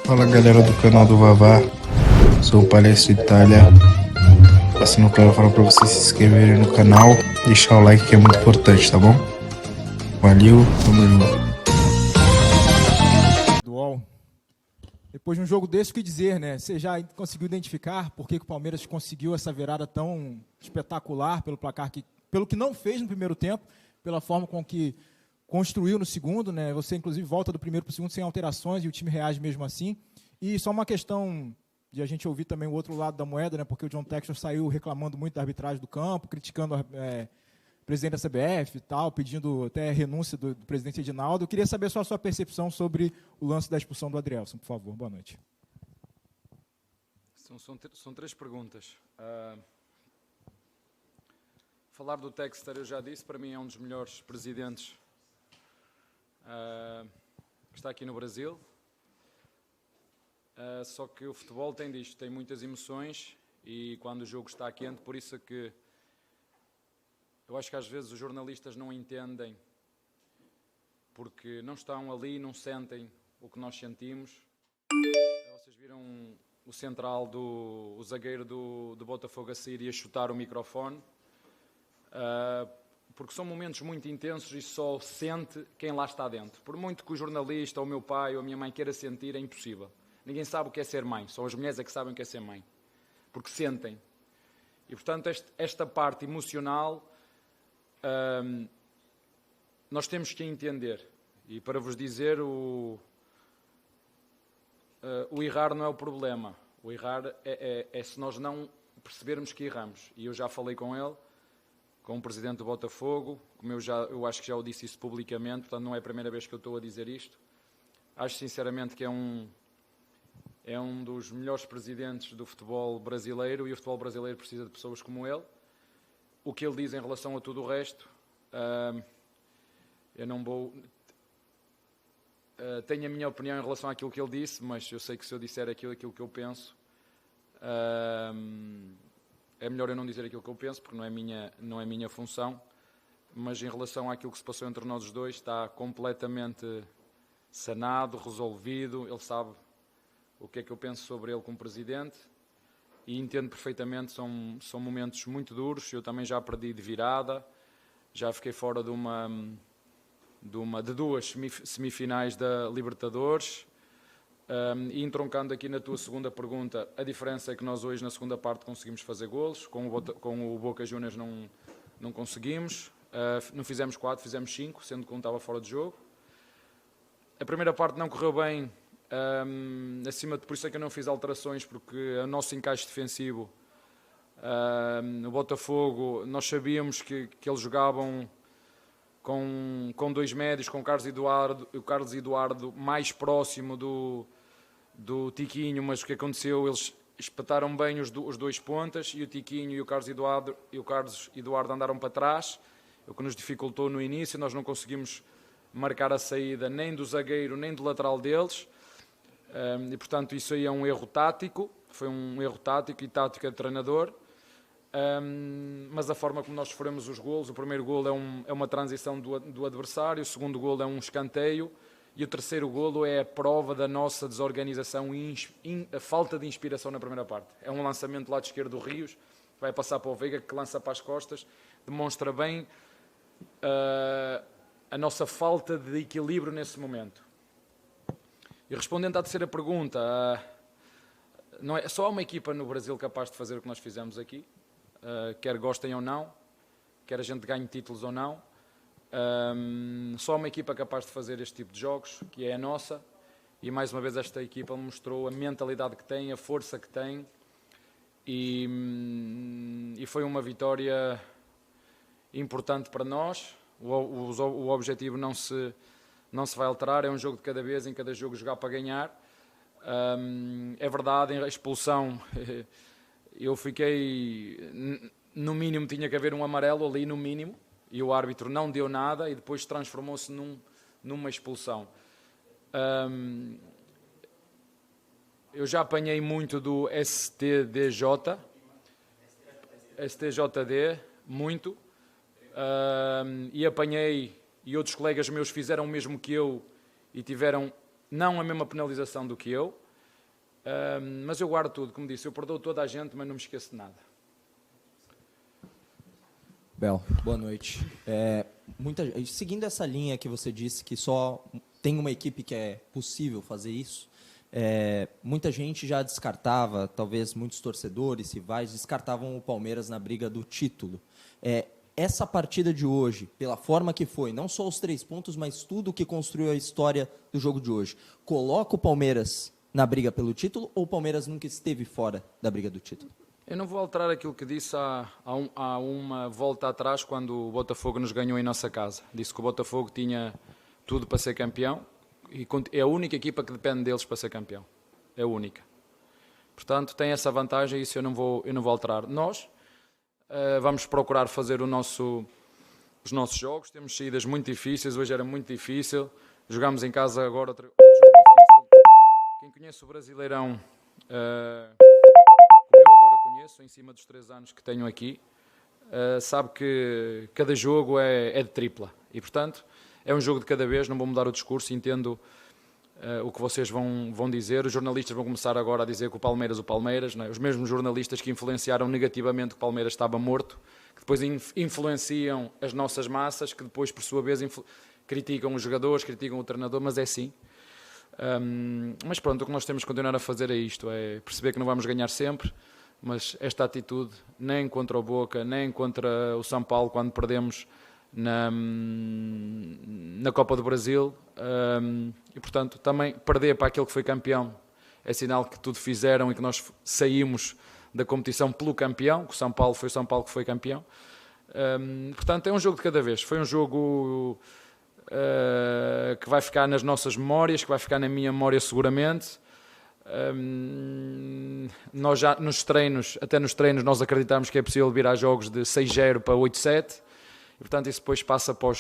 Fala galera do canal do Vavá, sou o Palestra Itália. Passando claro, falar pra vocês se inscreverem no canal, deixar o like que é muito importante, tá bom? Valeu, tamo junto. Do UOL. Depois de um jogo desse, o que dizer, né? Você já conseguiu identificar por que o Palmeiras conseguiu essa virada tão espetacular pelo placar, pelo que não fez no primeiro tempo, pela forma com que construiu no segundo, né? Você, inclusive, volta do primeiro para o segundo sem alterações e o time reage mesmo assim. E só uma questão de a gente ouvir também o outro lado da moeda, né? Porque o John Textor saiu reclamando muito da arbitragem do campo, criticando o presidente da CBF e tal, pedindo até a renúncia do presidente Edinaldo. Eu queria saber só a sua percepção sobre o lance da expulsão do Adrielson, por favor. Boa noite. São três perguntas. Falar do Textor, eu já disse, para mim é um dos melhores presidentes que está aqui no Brasil. Só que o futebol tem disto, tem muitas emoções e quando o jogo está quente, por isso é que eu acho que às vezes os jornalistas não entendem, porque não estão ali, não sentem o que nós sentimos. Vocês viram o central, o zagueiro do Botafogo a sair e a chutar o microfone, porque são momentos muito intensos e só sente quem lá está dentro. Por muito que o jornalista, ou o meu pai, ou a minha mãe queira sentir, é impossível. Ninguém sabe o que é ser mãe, só as mulheres é que sabem o que é ser mãe, porque sentem. E, portanto, esta parte emocional nós temos que entender. E para vos dizer, o errar não é o problema. O errar é se nós não percebermos que erramos. E eu já falei com ele, com o presidente do Botafogo, como eu acho que já o disse isso publicamente, portanto não é a primeira vez que eu estou a dizer isto. Acho sinceramente que é um dos melhores presidentes do futebol brasileiro e o futebol brasileiro precisa de pessoas como ele. O que ele diz em relação a tudo o resto, eu não vou... tenho a minha opinião em relação àquilo que ele disse, mas eu sei que se eu disser aquilo que eu penso, é melhor eu não dizer aquilo que eu penso, porque não é minha função. Mas em relação àquilo que se passou entre nós os dois, está completamente sanado, resolvido. Ele sabe o que é que eu penso sobre ele como presidente e entendo perfeitamente. São momentos muito duros. Eu também já perdi de virada, já fiquei fora de duas semifinais da Libertadores. E entroncando aqui na tua segunda pergunta, a diferença é que nós hoje na segunda parte conseguimos fazer golos, com o Boca Juniors não conseguimos, não fizemos 4, fizemos 5, sendo que um estava fora de jogo. A primeira parte não correu bem, por isso é que eu não fiz alterações, porque o nosso encaixe defensivo, no Botafogo, nós sabíamos que eles jogavam com dois médios, com o Carlos Eduardo mais próximo do Tiquinho, mas o que aconteceu, eles espetaram bem os dois pontas e o Tiquinho e o Carlos Eduardo andaram para trás, o que nos dificultou no início. Nós não conseguimos marcar a saída nem do zagueiro nem do lateral deles, e portanto isso aí é um erro tático, foi um erro tático e tática de treinador. Mas a forma como nós sofremos os golos, o primeiro golo é uma transição do adversário, o segundo golo é um escanteio e o terceiro golo é a prova da nossa desorganização e a falta de inspiração na primeira parte. É um lançamento do lado esquerdo do Rios, vai passar para o Veiga, que lança para as costas, demonstra bem a nossa falta de equilíbrio nesse momento. E respondendo à terceira pergunta, não é só uma equipa no Brasil capaz de fazer o que nós fizemos aqui. Quer gostem ou não, quer a gente ganhe títulos ou não, só uma equipa capaz de fazer este tipo de jogos, que é a nossa, e mais uma vez esta equipa mostrou a mentalidade que tem, a força que tem, e foi uma vitória importante para nós. O objetivo não se vai alterar, é um jogo de cada vez, em cada jogo jogar para ganhar. É verdade, a expulsão... Eu fiquei, no mínimo tinha que haver um amarelo ali, no mínimo, e o árbitro não deu nada e depois transformou-se numa expulsão. Eu já apanhei muito do STJD, muito, e apanhei, e outros colegas meus fizeram o mesmo que eu e tiveram não a mesma penalização do que eu. Mas eu guardo tudo, como disse, eu perdoo toda a gente, mas não me esqueço de nada. Bel, boa noite. Seguindo essa linha que você disse que só tem uma equipe que é possível fazer isso, muita gente já descartava, talvez muitos torcedores, rivais, descartavam o Palmeiras na briga do título. Essa partida de hoje, pela forma que foi, não só os 3 pontos, mas tudo que construiu a história do jogo de hoje, coloca o Palmeiras na briga pelo título ou o Palmeiras nunca esteve fora da briga do título? Eu não vou alterar aquilo que disse há uma volta atrás, quando o Botafogo nos ganhou em nossa casa. Disse que o Botafogo tinha tudo para ser campeão e é a única equipa que depende deles para ser campeão. É a única. Portanto, tem essa vantagem e isso eu não vou alterar. Nós vamos procurar fazer os nossos jogos. Temos saídas muito difíceis. Hoje era muito difícil. Jogámos em casa agora outro jogo difícil. Quem conhece o Brasileirão... em cima dos 3 anos que tenho aqui, sabe que cada jogo é de tripla e, portanto, é um jogo de cada vez. Não vou mudar o discurso, entendo o que vocês vão dizer. Os jornalistas vão começar agora a dizer que o Palmeiras, não é? Os mesmos jornalistas que influenciaram negativamente que o Palmeiras estava morto, que depois influenciam as nossas massas, que depois, por sua vez, criticam os jogadores, criticam o treinador, mas é assim. Mas pronto, o que nós temos que continuar a fazer é isto, é perceber que não vamos ganhar sempre, mas esta atitude, nem contra o Boca, nem contra o São Paulo, quando perdemos na Copa do Brasil, e portanto também perder para aquele que foi campeão é sinal que tudo fizeram e que nós saímos da competição pelo campeão, que o São Paulo foi o São Paulo que foi campeão. Portanto, é um jogo de cada vez. Foi um jogo que vai ficar nas nossas memórias, que vai ficar na minha memória seguramente. Nós já até nos treinos nós acreditamos que é possível virar jogos de 6-0 para 8-7 e portanto isso depois passa para o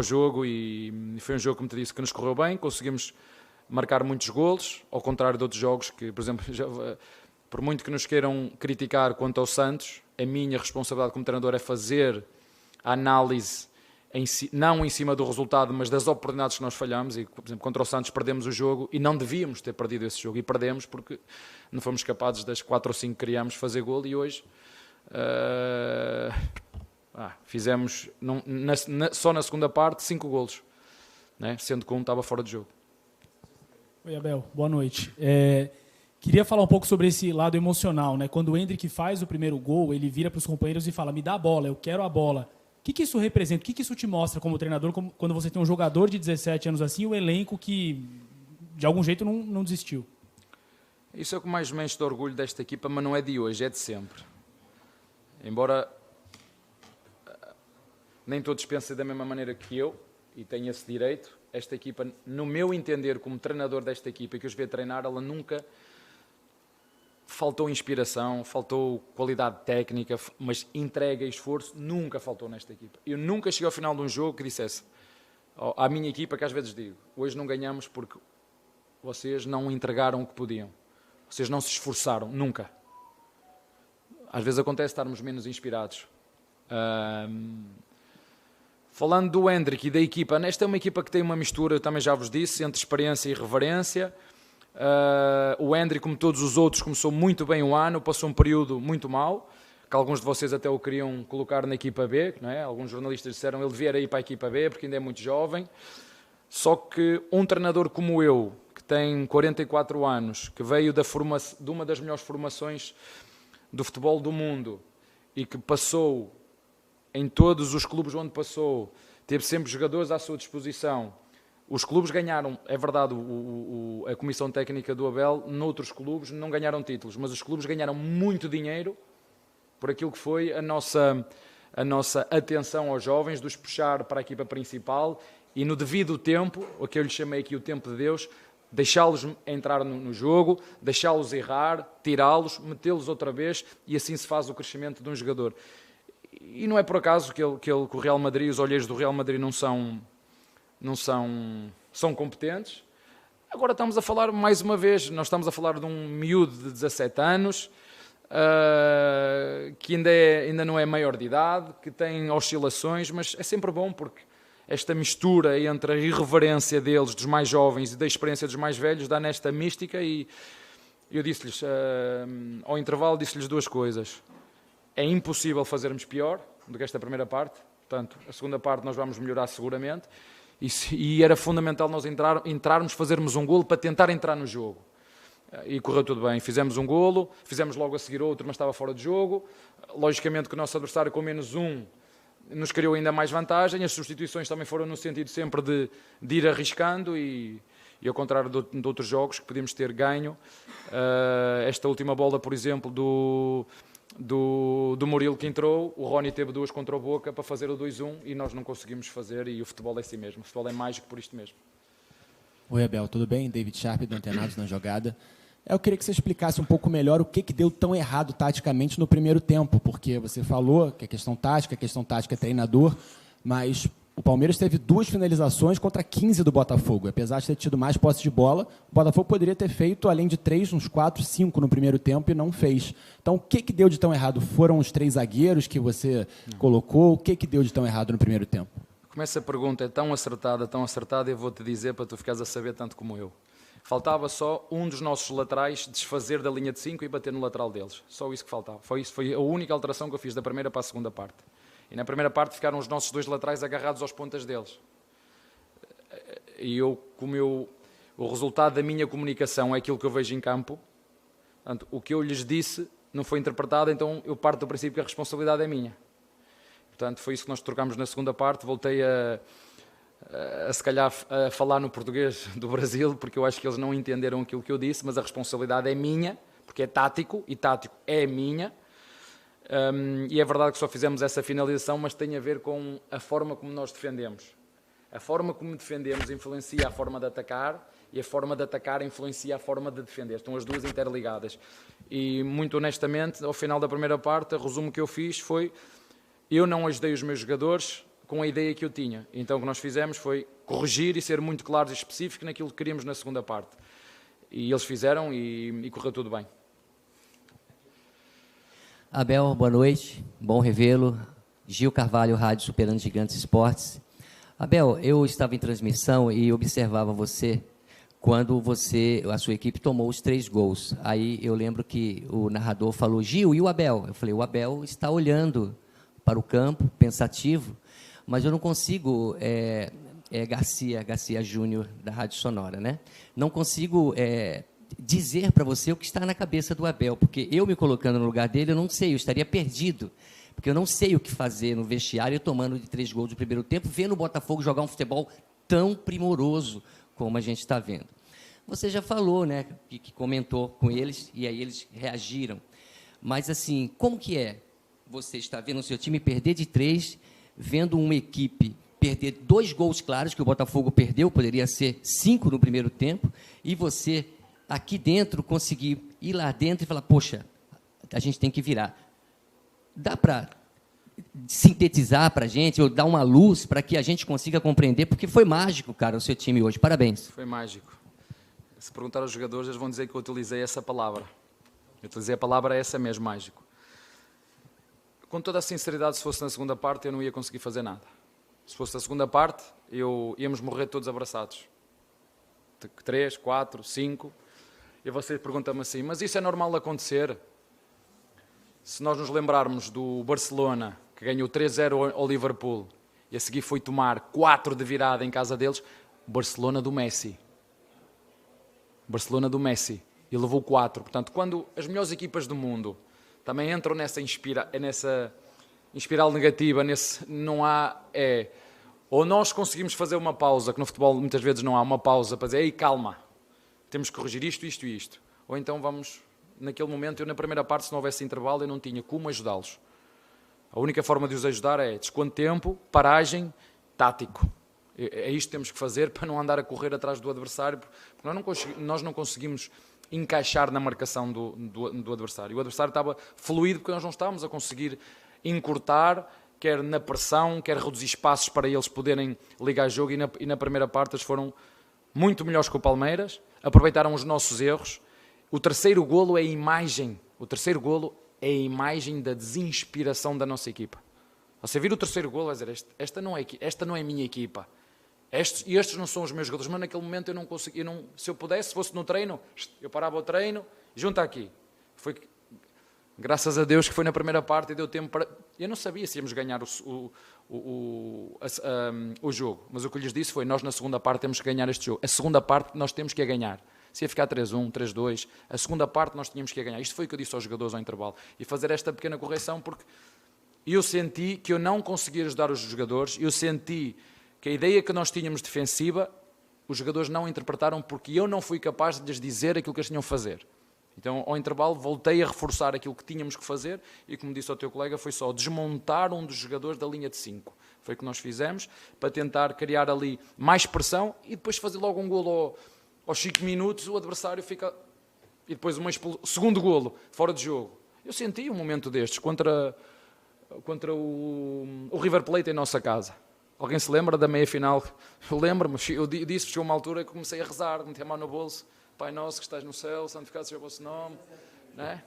jogo e foi um jogo, como te disse, que nos correu bem. Conseguimos marcar muitos golos, ao contrário de outros jogos que, por exemplo, por muito que nos queiram criticar quanto ao Santos, a minha responsabilidade como treinador é fazer a análise não em cima do resultado, mas das oportunidades que nós falhamos. E, por exemplo, contra o Santos perdemos o jogo e não devíamos ter perdido esse jogo, e perdemos porque não fomos capazes das 4 ou 5 que criámos fazer golo, e hoje fizemos só na segunda parte 5 golos, né? Sendo que um estava fora de jogo. Oi, Abel, boa noite. Queria falar um pouco sobre esse lado emocional, né? Quando o Endrick faz o primeiro gol, ele vira para os companheiros e fala: me dá a bola, eu quero a bola. O que isso representa? O que isso te mostra como treinador, quando você tem um jogador de 17 anos assim, um elenco que, de algum jeito, não desistiu? Isso é o que mais me enche de orgulho desta equipa, mas não é de hoje, é de sempre. Embora nem todos pensem da mesma maneira que eu, e tenho esse direito, esta equipa, no meu entender, como treinador desta equipa, que os vê treinar, ela nunca... Faltou inspiração, faltou qualidade técnica, mas entrega e esforço nunca faltou nesta equipa. Eu nunca cheguei ao final de um jogo que dissesse à minha equipa, que às vezes digo: hoje não ganhamos porque vocês não entregaram o que podiam. Vocês não se esforçaram, nunca. Às vezes acontece estarmos menos inspirados. Falando do Endrick e da equipa, esta é uma equipa que tem uma mistura, eu também já vos disse, entre experiência e reverência. O Endrick, como todos os outros, começou muito bem o ano, passou um período muito mau, que alguns de vocês até o queriam colocar na equipa B, não é? Alguns jornalistas disseram ele devia ir para a equipa B porque ainda é muito jovem. Só que um treinador como eu, que tem 44 anos, que veio de uma das melhores formações do futebol do mundo e que passou em todos os clubes onde passou, teve sempre jogadores à sua disposição. Os clubes ganharam, é verdade, a comissão técnica do Abel, noutros clubes não ganharam títulos, mas os clubes ganharam muito dinheiro por aquilo que foi a nossa atenção aos jovens, de os puxar para a equipa principal e no devido tempo, o que eu lhe chamei aqui o tempo de Deus, deixá-los entrar no jogo, deixá-los errar, tirá-los, metê-los outra vez, e assim se faz o crescimento de um jogador. E não é por acaso que o Real Madrid, os olheiros do Real Madrid são competentes. Agora estamos a falar, mais uma vez, nós estamos a falar de um miúdo de 17 anos, que ainda não é maior de idade, que tem oscilações, mas é sempre bom porque esta mistura entre a irreverência deles, dos mais jovens, e da experiência dos mais velhos, dá nesta mística. E eu disse-lhes, ao intervalo, disse-lhes duas coisas. É impossível fazermos pior do que esta primeira parte, portanto, a segunda parte nós vamos melhorar seguramente, e era fundamental nós entrarmos, fazermos um golo para tentar entrar no jogo. E correu tudo bem, fizemos um golo, fizemos logo a seguir outro, mas estava fora de jogo. Logicamente que o nosso adversário com -1 nos criou ainda mais vantagem, as substituições também foram no sentido sempre de ir arriscando e ao contrário de outros jogos que podíamos ter ganho, esta última bola, por exemplo, do Murilo que entrou, o Rony teve 2 contra o Boca para fazer o 2-1 e nós não conseguimos fazer, e o futebol é assim mesmo, o futebol é mágico por isto mesmo. Oi, Abel, tudo bem? David Sharp, do Antenados na Jogada. Eu queria que você explicasse um pouco melhor o que deu tão errado taticamente no primeiro tempo, porque você falou que é questão tática é treinador, mas o Palmeiras teve 2 finalizações contra 15 do Botafogo. Apesar de ter tido mais posse de bola, o Botafogo poderia ter feito, além de 3, uns 4, 5 no primeiro tempo e não fez. Então, o que deu de tão errado? Foram os 3 zagueiros que você colocou? O que deu de tão errado no primeiro tempo? Como essa pergunta é tão acertada, eu vou-te dizer para tu ficares a saber tanto como eu. Faltava só um dos nossos laterais desfazer da linha de 5 e bater no lateral deles. Só isso que faltava. Foi a única alteração que eu fiz da primeira para a segunda parte. E na primeira parte ficaram os nossos 2 laterais agarrados aos pontas deles. E o resultado da minha comunicação é aquilo que eu vejo em campo. Portanto, o que eu lhes disse não foi interpretado, então eu parto do princípio que a responsabilidade é minha. Portanto, foi isso que nós trocámos na segunda parte. Voltei se calhar a falar no português do Brasil, porque eu acho que eles não entenderam aquilo que eu disse, mas a responsabilidade é minha, porque é tático, e tático é minha. E é verdade que só fizemos essa finalização, mas tem a ver com a forma como nós defendemos. A forma como defendemos influencia a forma de atacar, e a forma de atacar influencia a forma de defender. Estão as duas interligadas. E, muito honestamente, ao final da primeira parte, o resumo que eu fiz foi: eu não ajudei os meus jogadores com a ideia que eu tinha. Então o que nós fizemos foi corrigir e ser muito claros e específicos naquilo que queríamos na segunda parte. E eles fizeram e correu tudo bem. Abel, boa noite, bom revê-lo. Gil Carvalho, Rádio Superando Gigantes Esportes. Abel, eu estava em transmissão e observava você quando a sua equipe tomou os 3 gols. Aí eu lembro que o narrador falou: Gil, e o Abel? Eu falei: o Abel está olhando para o campo, pensativo, mas eu não consigo, Garcia Júnior, da Rádio Sonora, né? Não consigo dizer para você o que está na cabeça do Abel, porque eu me colocando no lugar dele, eu não sei, eu estaria perdido, porque eu não sei o que fazer no vestiário, tomando de 3 gols no primeiro tempo, vendo o Botafogo jogar um futebol tão primoroso como a gente está vendo. Você já falou, né, que comentou com eles, e aí eles reagiram, mas assim, como que é? Você está vendo o seu time perder de 3, vendo uma equipe perder 2 gols claros, que o Botafogo perdeu, poderia ser 5 no primeiro tempo, e você, aqui dentro, conseguir ir lá dentro e falar: poxa, a gente tem que virar. Dá para sintetizar para a gente, ou dar uma luz para que a gente consiga compreender, porque foi mágico, cara, o seu time hoje. Parabéns. Foi mágico. Se perguntar aos jogadores, eles vão dizer que eu utilizei essa palavra. Eu utilizei a palavra essa mesmo, mágico. Com toda a sinceridade, se fosse na segunda parte, eu não ia conseguir fazer nada. Se fosse na segunda parte, íamos morrer todos abraçados. 3, 4, 5. E você pergunta-me assim: mas isso é normal de acontecer? Se nós nos lembrarmos do Barcelona, que ganhou 3-0 ao Liverpool, e a seguir foi tomar 4 de virada em casa deles, Barcelona do Messi. Barcelona do Messi. E levou 4. Portanto, quando as melhores equipas do mundo também entram nessa espiral negativa, não há... ou nós conseguimos fazer uma pausa, que no futebol muitas vezes não há uma pausa para dizer: ei, calma, temos que corrigir isto, isto e isto. Ou então vamos, naquele momento, eu na primeira parte, se não houvesse intervalo, eu não tinha como ajudá-los. A única forma de os ajudar é desconto de tempo, paragem, tático. É isto que temos que fazer para não andar a correr atrás do adversário, porque nós não conseguimos encaixar na marcação do adversário. O adversário estava fluido porque nós não estávamos a conseguir encurtar, quer na pressão, quer reduzir espaços para eles poderem ligar jogo, e na primeira parte eles foram muito melhores que o Palmeiras, aproveitaram os nossos erros. O terceiro golo é a imagem da desinspiração da nossa equipa. Você vira o terceiro golo, vai dizer, esta não é a minha equipa. Estes não são os meus jogadores, mas naquele momento eu não conseguia, se eu pudesse, se fosse no treino, eu parava o treino, junta aqui. Foi graças a Deus que foi na primeira parte e deu tempo para... Eu não sabia se íamos ganhar o jogo, mas o que eu lhes disse foi, nós na segunda parte temos que ganhar este jogo. A segunda parte nós temos que a ganhar. Se ia ficar 3-1, 3-2, a segunda parte nós tínhamos que a ganhar. Isto foi o que eu disse aos jogadores ao intervalo. E fazer esta pequena correção porque eu senti que eu não conseguia ajudar os jogadores, eu senti que a ideia que nós tínhamos defensiva, os jogadores não interpretaram porque eu não fui capaz de lhes dizer aquilo que eles tinham a fazer. Então, ao intervalo, voltei a reforçar aquilo que tínhamos que fazer e, como disse ao teu colega, foi só desmontar um dos jogadores da linha de 5. Foi o que nós fizemos para tentar criar ali mais pressão e depois fazer logo um golo aos 5 minutos, o adversário fica... E depois segundo golo, fora de jogo. Eu senti um momento destes contra o River Plate em nossa casa. Alguém se lembra da meia-final? Eu lembro-me, eu disse, chegou uma altura que comecei a rezar, meti a mão no bolso, Pai nosso que estás no céu, santificado seja o vosso nome. Não é?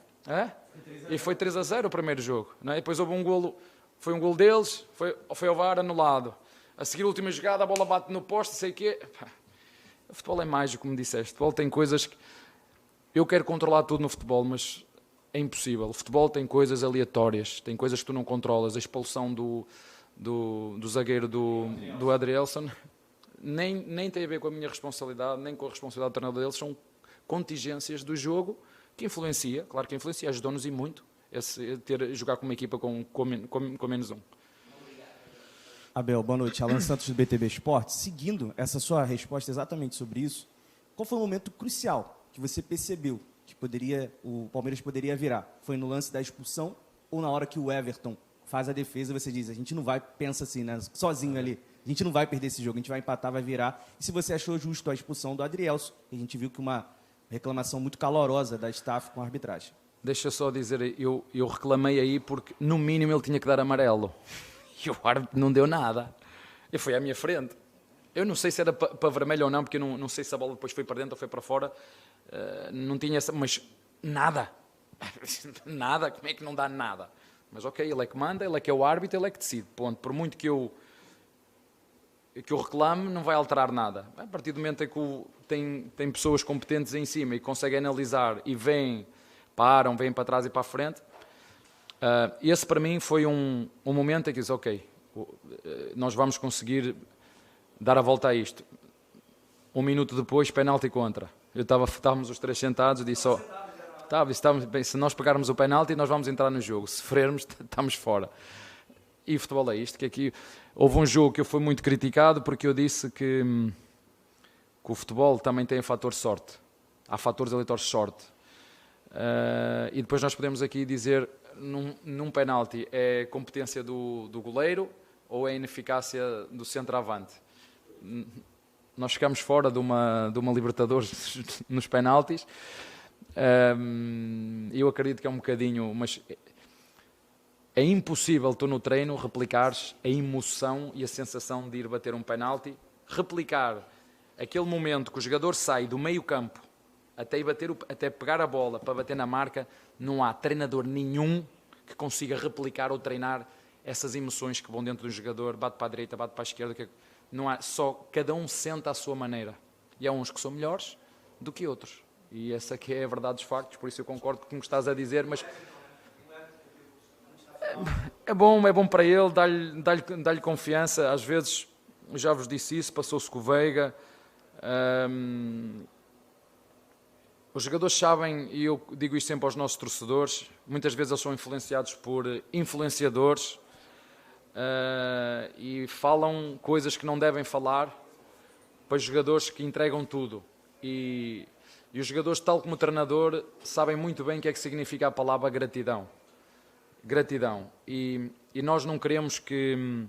E foi 3-0 o primeiro jogo. Não é? E depois houve um golo, foi um golo deles, foi ao VAR anulado. A seguir a última jogada, a bola bate no poste, sei o quê. O futebol é mágico, como disseste. O futebol tem coisas que... Eu quero controlar tudo no futebol, mas é impossível. O futebol tem coisas aleatórias, tem coisas que tu não controlas. A expulsão do zagueiro do Adrielson nem tem a ver com a minha responsabilidade, nem com a responsabilidade do treinador deles. São contingências do jogo que influencia, claro que influencia, ajudou-nos e muito jogar com uma equipa com menos um. Abel, boa noite. Alan Santos do BTB Esportes. Seguindo essa sua resposta exatamente sobre isso, qual foi o momento crucial que você percebeu que o Palmeiras poderia virar? Foi no lance da expulsão ou na hora que o Everton faz a defesa, você diz, a gente não vai, pensa assim, né, sozinho ali, a gente não vai perder esse jogo, a gente vai empatar, vai virar. E se você achou justo a expulsão do Adrielson, a gente viu que uma reclamação muito calorosa da staff com a arbitragem. Deixa só dizer, eu reclamei aí porque no mínimo ele tinha que dar amarelo. E o árbitro não deu nada. E foi à minha frente. Eu não sei se era para vermelho ou não, porque eu não sei se a bola depois foi para dentro ou foi para fora. Não tinha essa... Mas nada. Nada. Como é que não dá nada? Mas ok, ele é que manda, ele é que é o árbitro, ele é que decide. Ponto. Por muito que eu reclame, não vai alterar nada. A partir do momento em que tem pessoas competentes em cima e conseguem analisar e vêm para trás e para a frente, esse para mim foi um momento em que disse, ok, nós vamos conseguir dar a volta a isto. Um minuto depois, penalti contra. Estávamos os três sentados e disse, estávamos bem, se nós pegarmos o penalti, nós vamos entrar no jogo. Se sofrermos, estamos fora. E o futebol é isto, que aqui houve um jogo que eu fui muito criticado porque eu disse que o futebol também tem um fator sorte. Há fatores eleitores de sorte. E depois nós podemos aqui dizer, num penalti, é competência do goleiro ou é ineficácia do centroavante. Nós ficamos fora de uma Libertadores nos penaltis. Eu acredito que é um bocadinho, mas é impossível tu no treino replicares a emoção e a sensação de ir bater um penalti, replicar aquele momento que o jogador sai do meio campo até pegar a bola para bater na marca. Não há treinador nenhum que consiga replicar ou treinar essas emoções que vão dentro do jogador, bate para a direita, bate para a esquerda, não há, só cada um sente à sua maneira. E há uns que são melhores do que outros. E essa aqui é a verdade dos factos, por isso eu concordo com o que me estás a dizer, mas é bom para ele, dá-lhe confiança. Às vezes, já vos disse isso, passou-se com o Veiga. Os jogadores sabem, e eu digo isto sempre aos nossos torcedores, muitas vezes eles são influenciados por influenciadores e falam coisas que não devem falar para os jogadores que entregam tudo. E os jogadores, tal como o treinador, sabem muito bem o que é que significa a palavra gratidão. Gratidão. E nós não queremos que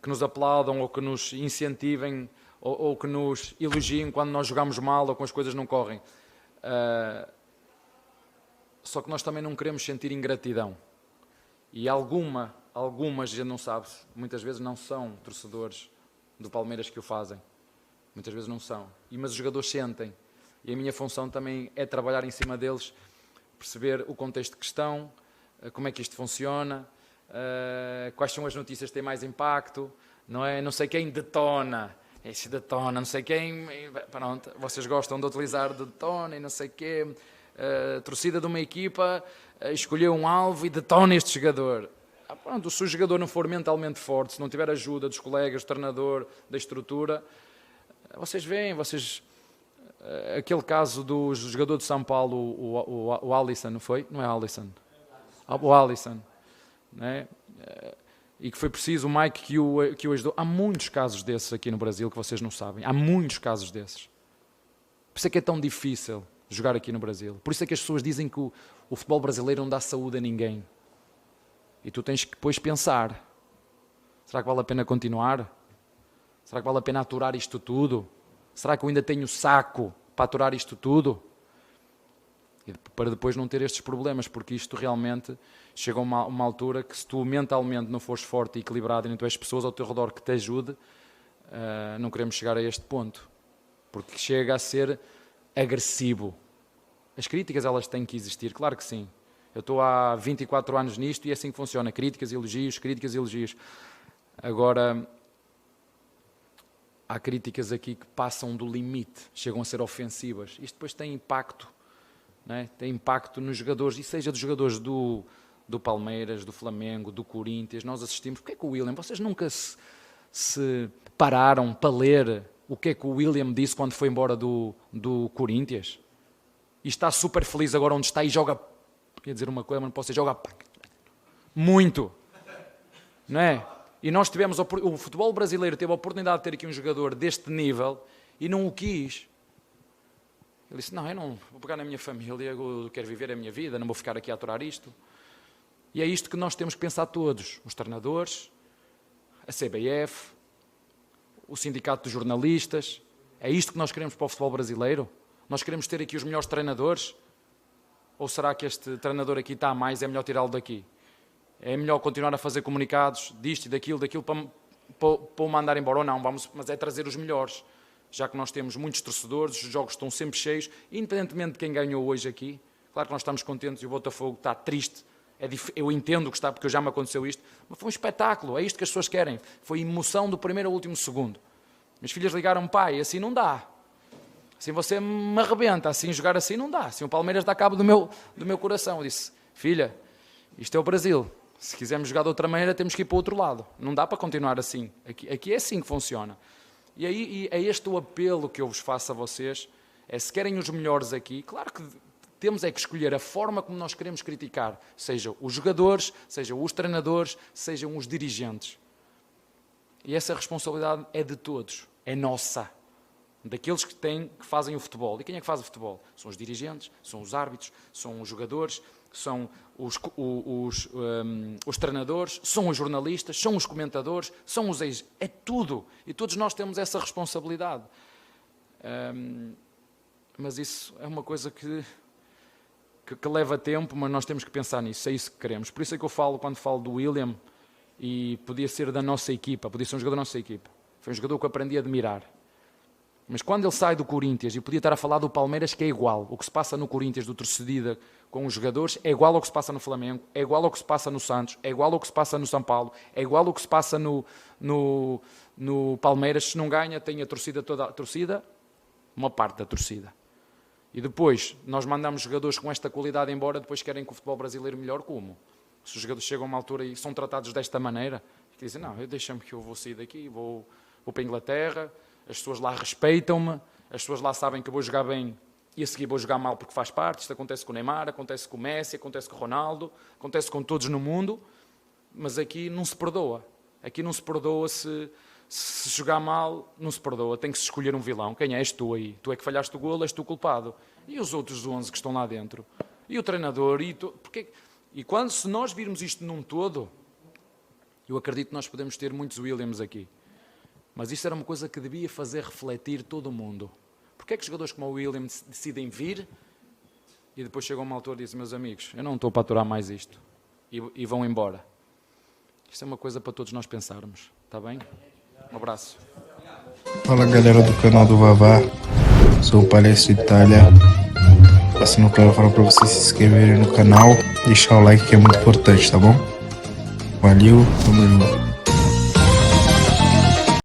nos aplaudam ou que nos incentivem ou que nos elogiem quando nós jogamos mal ou quando as coisas não correm. Só que nós também não queremos sentir ingratidão. E algumas, a gente não sabe, muitas vezes não são torcedores do Palmeiras que o fazem. Muitas vezes não são. Mas os jogadores sentem. E a minha função também é trabalhar em cima deles, perceber o contexto de questão, como é que isto funciona, quais são as notícias que têm mais impacto, não é? Não sei quem detona, esse detona, não sei quem, pronto, vocês gostam de utilizar detona e não sei quê, torcida de uma equipa escolheu um alvo e detona este jogador. Pronto, se o jogador não for mentalmente forte, se não tiver ajuda dos colegas, do treinador, da estrutura, vocês veem, aquele caso do jogador de São Paulo, o Alisson, não foi? Não é Alisson? O Alisson, né? E que foi preciso o Mike que o ajudou. Há muitos casos desses aqui no Brasil que vocês não sabem. Há muitos casos desses. Por isso é que é tão difícil jogar aqui no Brasil. Por isso é que as pessoas dizem que o futebol brasileiro não dá saúde a ninguém. E tu tens que depois pensar, será que vale a pena continuar? Será que vale a pena aturar isto tudo? Será que eu ainda tenho saco para aturar isto tudo? E para depois não ter estes problemas, porque isto realmente chega a uma altura que se tu mentalmente não fores forte e equilibrado e não tiveres pessoas ao teu redor que te ajude, não queremos chegar a este ponto, porque chega a ser agressivo. As críticas, elas têm que existir, claro que sim. Eu estou há 24 anos nisto e é assim que funciona, críticas e elogios. Agora, há críticas aqui que passam do limite, chegam a ser ofensivas. Isto depois tem impacto, não é? Tem impacto nos jogadores, e seja dos jogadores do Palmeiras, do Flamengo, do Corinthians. Nós assistimos. Porque é que o William, vocês nunca se pararam para ler o que é que o William disse quando foi embora do Corinthians? E está super feliz agora onde está e joga, quer dizer uma coisa, mas não posso dizer, joga muito, não é? E nós tivemos, o futebol brasileiro teve a oportunidade de ter aqui um jogador deste nível e não o quis. Ele disse, não, eu não vou pegar na minha família, eu quero viver a minha vida, não vou ficar aqui a aturar isto. E é isto que nós temos que pensar todos, os treinadores, a CBF, o sindicato dos jornalistas. É isto que nós queremos para o futebol brasileiro? Nós queremos ter aqui os melhores treinadores? Ou será que este treinador aqui está a mais, é melhor tirá-lo daqui? É melhor continuar a fazer comunicados disto e daquilo para o mandar embora ou não? Mas é trazer os melhores. Já que nós temos muitos torcedores, os jogos estão sempre cheios, independentemente de quem ganhou hoje aqui. Claro que nós estamos contentes e o Botafogo está triste. Eu entendo que está, porque já me aconteceu isto. Mas foi um espetáculo, é isto que as pessoas querem. Foi emoção do primeiro ao último segundo. Minhas filhas ligaram, pai, assim não dá. Assim você me arrebenta, assim jogar assim não dá. Assim o Palmeiras dá cabo do meu coração. Eu disse, filha, isto é o Brasil. Se quisermos jogar de outra maneira, temos que ir para o outro lado. Não dá para continuar assim. Aqui é assim que funciona. E aí é este o apelo que eu vos faço a vocês. É, se querem os melhores aqui, claro que temos é que escolher a forma como nós queremos criticar. Sejam os jogadores, sejam os treinadores, sejam os dirigentes. E essa responsabilidade é de todos. É nossa. Daqueles que fazem o futebol. E quem é que faz o futebol? São os dirigentes, são os árbitros, são os jogadores, são os treinadores, são os jornalistas, são os comentadores, são os ex... É tudo. E todos nós temos essa responsabilidade. Mas isso é uma coisa que leva tempo, mas nós temos que pensar nisso. É isso que queremos. Por isso é que eu falo, quando falo do William, e podia ser da nossa equipa, podia ser um jogador da nossa equipa. Foi um jogador que eu aprendi a admirar. Mas quando ele sai do Corinthians, e podia estar a falar do Palmeiras, que é igual. O que se passa no Corinthians, do torcedida com os jogadores, é igual ao que se passa no Flamengo, é igual ao que se passa no Santos, é igual ao que se passa no São Paulo, é igual ao que se passa no Palmeiras. Se não ganha, tem a torcida toda. A torcida, uma parte da torcida. E depois, nós mandamos jogadores com esta qualidade embora, depois querem que o futebol brasileiro melhore como? Se os jogadores chegam a uma altura e são tratados desta maneira, que dizem, não, deixa-me que eu vou sair daqui, vou para a Inglaterra, as pessoas lá respeitam-me, as pessoas lá sabem que eu vou jogar bem e a seguir vou jogar mal porque faz parte. Isto acontece com o Neymar, acontece com o Messi, acontece com o Ronaldo, acontece com todos no mundo, mas aqui não se perdoa. Aqui não se perdoa se jogar mal, não se perdoa. Tem que se escolher um vilão. Quem és tu aí? Tu é que falhaste o golo, és tu o culpado. E os outros 11 que estão lá dentro? E o treinador? E se nós virmos isto num todo, eu acredito que nós podemos ter muitos Williams aqui. Mas isto era uma coisa que devia fazer refletir todo o mundo. Porquê é que jogadores como o William decidem vir e depois chegam a uma altura e dizem, meus amigos, eu não estou para aturar mais isto. E vão embora. Isto é uma coisa para todos nós pensarmos. Está bem? Um abraço. Fala galera do canal do Vavá. Sou o Palestra Itália. Passando para falar para vocês se inscreverem no canal. Deixar o like que é muito importante, tá bom? Valeu, tamo junto.